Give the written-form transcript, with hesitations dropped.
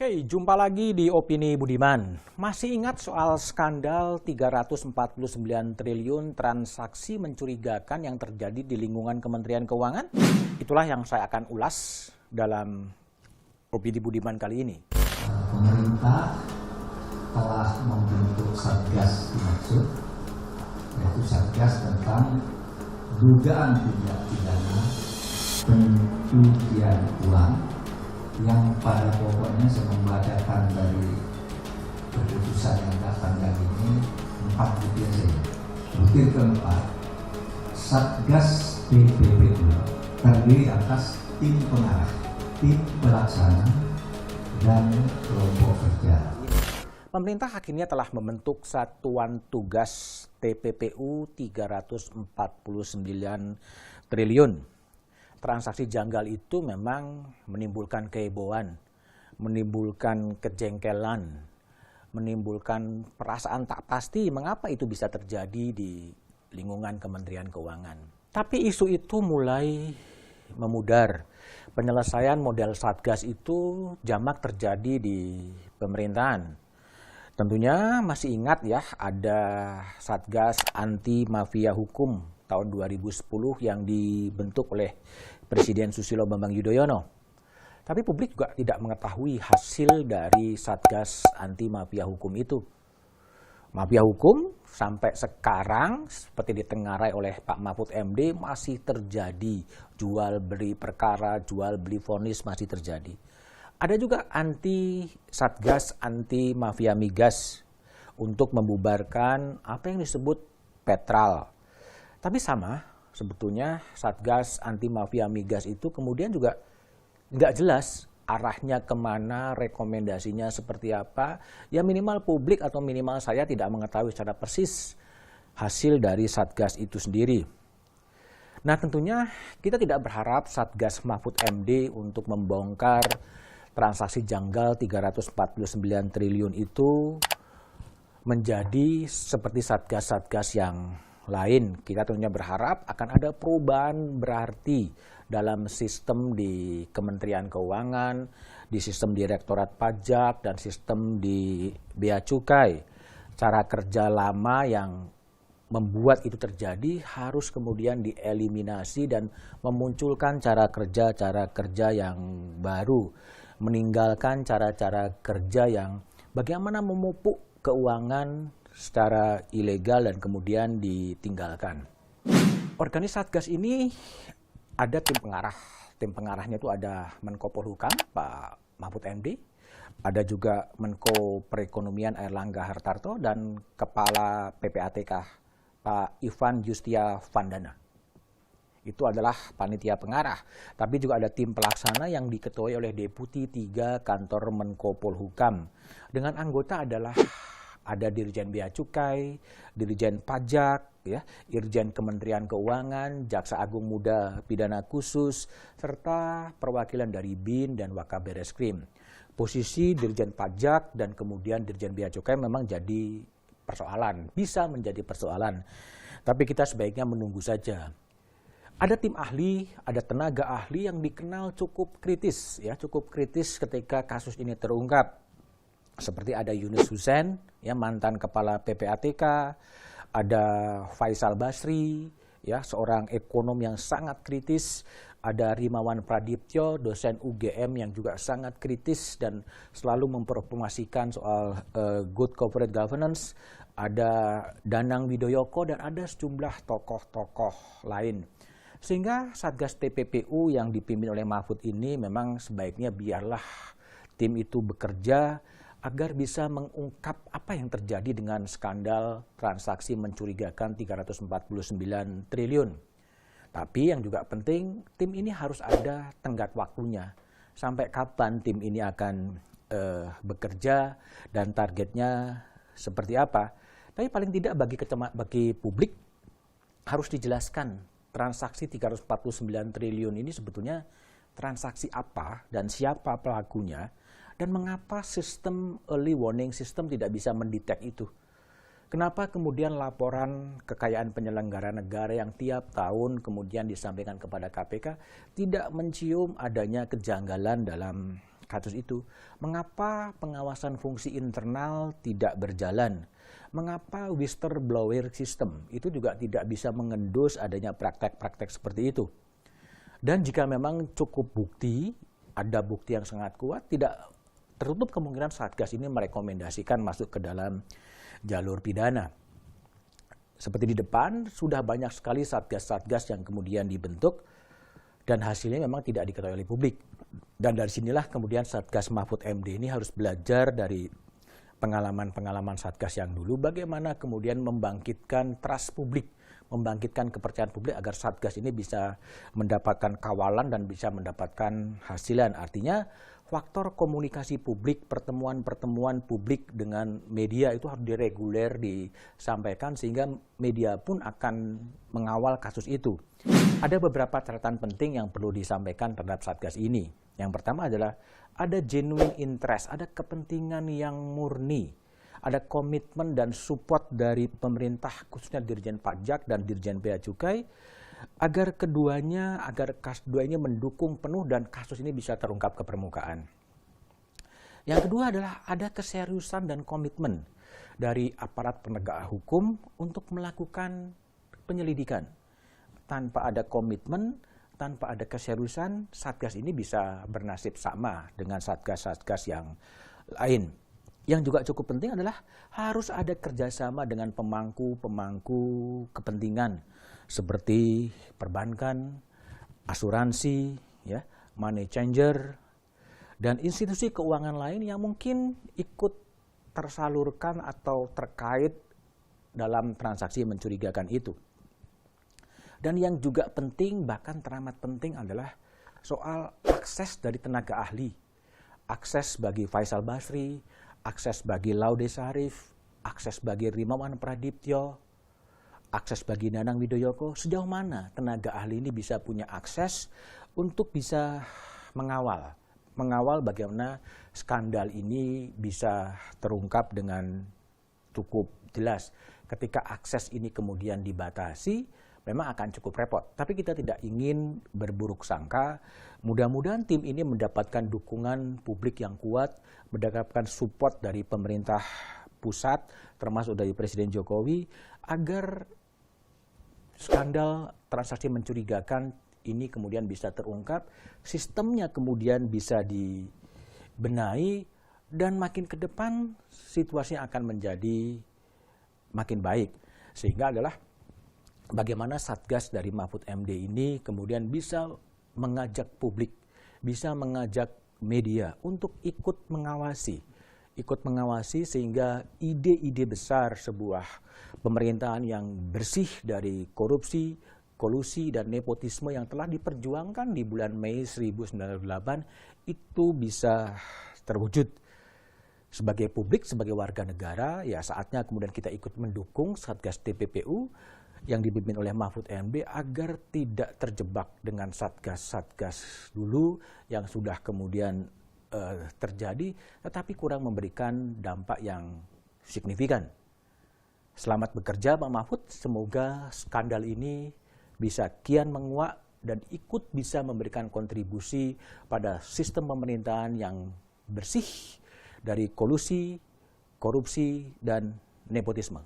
Hey, jumpa lagi di Opini Budiman. Masih ingat soal skandal 349 triliun transaksi mencurigakan yang terjadi di lingkungan Kementerian Keuangan? Itulah yang saya akan ulas dalam Opini Budiman kali ini. Pemerintah telah membentuk Satgas dimaksud, yaitu Satgas tentang dugaan tindak pidana pencucian uang, yang pada pokoknya saya membacakan dari keputusan yang datang dari ini 4 butir saja. Butir keempat, Satgas TPPU terdiri atas tim pengarah, tim pelaksana, dan kelompok kerja. Pemerintah akhirnya telah membentuk Satuan Tugas TPPU 349 triliun. Transaksi janggal itu memang menimbulkan kehebohan, menimbulkan kejengkelan, menimbulkan perasaan tak pasti mengapa itu bisa terjadi di lingkungan Kementerian Keuangan. Tapi isu itu mulai memudar. Penyelesaian model Satgas itu jamak terjadi di pemerintahan. Tentunya masih ingat ya, ada Satgas Anti Mafia Hukum tahun 2010 yang dibentuk oleh Presiden Susilo Bambang Yudhoyono. Tapi publik juga tidak mengetahui hasil dari Satgas Anti Mafia Hukum itu. Mafia hukum sampai sekarang seperti ditengarai oleh Pak Mahfud MD masih terjadi. Jual beli perkara, jual beli vonis masih terjadi. Ada juga Satgas Anti Mafia Migas untuk membubarkan apa yang disebut Petral. Tapi sama, sebetulnya Satgas Anti Mafia Migas itu kemudian juga nggak jelas arahnya kemana, rekomendasinya seperti apa. Ya minimal publik atau minimal saya tidak mengetahui secara persis hasil dari Satgas itu sendiri. Nah tentunya kita tidak berharap Satgas Mahfud MD untuk membongkar transaksi janggal 349 triliun itu menjadi seperti Satgas-Satgas yang lain. Kita tentunya berharap akan ada perubahan berarti dalam sistem di Kementerian Keuangan, di sistem Direktorat Pajak, dan sistem di Bea Cukai. Cara kerja lama yang membuat itu terjadi harus kemudian dieliminasi dan memunculkan cara kerja yang baru. Meninggalkan cara-cara kerja yang bagaimana memupuk keuangan secara ilegal dan kemudian ditinggalkan. Organisasi Satgas ini ada tim pengarah. Tim pengarahnya itu ada Menko Polhukam, Pak Mahfud MD, ada juga Menko Perekonomian Airlangga Hartarto, dan Kepala PPATK, Pak Ivan Yustia Vandana. Itu adalah panitia pengarah. Tapi juga ada tim pelaksana yang diketuai oleh Deputi 3 Kantor Menko Polhukam. Dengan anggota adalah ada Dirjen Bea Cukai, Dirjen Pajak, ya, Irjen Kementerian Keuangan, Jaksa Agung Muda Pidana Khusus, serta perwakilan dari BIN dan Wakabareskrim. Posisi Dirjen Pajak dan kemudian Dirjen Bea Cukai memang jadi persoalan, bisa menjadi persoalan. Tapi kita sebaiknya menunggu saja. Ada tim ahli, ada tenaga ahli yang dikenal cukup kritis, ya, cukup kritis ketika kasus ini terungkap. Seperti ada Yunus Hussein, ya, mantan kepala PPATK, ada Faisal Basri, ya, seorang ekonom yang sangat kritis, ada Rimawan Pradiptyo, dosen UGM yang juga sangat kritis dan selalu mempromosikan soal good corporate governance, ada Danang Widoyoko, dan ada sejumlah tokoh-tokoh lain. Sehingga Satgas TPPU yang dipimpin oleh Mahfud ini memang sebaiknya biarlah tim itu bekerja agar bisa mengungkap apa yang terjadi dengan skandal transaksi mencurigakan 349 triliun. Tapi yang juga penting, tim ini harus ada tenggat waktunya. Sampai kapan tim ini akan bekerja dan targetnya seperti apa. Tapi paling tidak bagi publik harus dijelaskan transaksi 349 triliun ini sebetulnya transaksi apa dan siapa pelakunya, dan mengapa sistem early warning system tidak bisa mendetek itu. Kenapa kemudian laporan kekayaan penyelenggara negara yang tiap tahun kemudian disampaikan kepada KPK tidak mencium adanya kejanggalan dalam kasus itu. Mengapa pengawasan fungsi internal tidak berjalan? Mengapa whistleblower system itu juga tidak bisa mengendus adanya praktek-praktek seperti itu? Dan jika memang cukup bukti, ada bukti yang sangat kuat, tidak tertutup kemungkinan Satgas ini merekomendasikan masuk ke dalam jalur pidana. Seperti di depan, sudah banyak sekali Satgas-Satgas yang kemudian dibentuk, dan hasilnya memang tidak diketahui oleh publik. Dan dari sinilah kemudian Satgas Mahfud MD ini harus belajar dari pengalaman-pengalaman Satgas yang dulu, bagaimana kemudian membangkitkan trust publik, membangkitkan kepercayaan publik agar Satgas ini bisa mendapatkan kawalan dan bisa mendapatkan hasilan. Artinya faktor komunikasi publik, pertemuan-pertemuan publik dengan media itu harus direguler, disampaikan sehingga media pun akan mengawal kasus itu. Ada beberapa catatan penting yang perlu disampaikan terhadap Satgas ini. Yang pertama adalah ada genuine interest, ada kepentingan yang murni, ada komitmen dan support dari pemerintah, khususnya Dirjen Pajak dan Dirjen Bea Cukai, agar keduanya mendukung penuh dan kasus ini bisa terungkap ke permukaan. Yang kedua adalah ada keseriusan dan komitmen dari aparat penegak hukum untuk melakukan penyelidikan. Tanpa ada komitmen, tanpa ada keseriusan, Satgas ini bisa bernasib sama dengan Satgas-Satgas yang lain. Yang juga cukup penting adalah harus ada kerjasama dengan pemangku-pemangku kepentingan seperti perbankan, asuransi, ya, money changer, dan institusi keuangan lain yang mungkin ikut tersalurkan atau terkait dalam transaksi mencurigakan itu. Dan yang juga penting, bahkan teramat penting adalah soal akses dari tenaga ahli. Akses bagi Faisal Basri, akses bagi Laude Sarif, akses bagi Rimawan Pradiptyo, akses bagi Nanang Widoyoko. Sejauh mana tenaga ahli ini bisa punya akses untuk bisa mengawal bagaimana skandal ini bisa terungkap dengan cukup jelas. Ketika akses ini kemudian dibatasi, memang akan cukup repot. Tapi kita tidak ingin berburuk sangka. Mudah-mudahan tim ini mendapatkan dukungan publik yang kuat, mendapatkan support dari pemerintah pusat, termasuk dari Presiden Jokowi, agar skandal transaksi mencurigakan ini kemudian bisa terungkap, sistemnya kemudian bisa dibenahi, dan makin ke depan situasinya akan menjadi makin baik. Sehingga adalah bagaimana Satgas dari Mahfud MD ini kemudian bisa mengajak publik, bisa mengajak media untuk ikut mengawasi sehingga ide-ide besar sebuah pemerintahan yang bersih dari korupsi, kolusi, dan nepotisme yang telah diperjuangkan di bulan Mei 1998 itu bisa terwujud. Sebagai publik, sebagai warga negara, ya saatnya kemudian kita ikut mendukung Satgas TPPU yang dipimpin oleh Mahfud MD agar tidak terjebak dengan Satgas-Satgas dulu yang sudah kemudian terjadi, tetapi kurang memberikan dampak yang signifikan. Selamat bekerja Pak Mahfud, semoga skandal ini bisa kian menguak dan ikut bisa memberikan kontribusi pada sistem pemerintahan yang bersih dari kolusi, korupsi, dan nepotisme.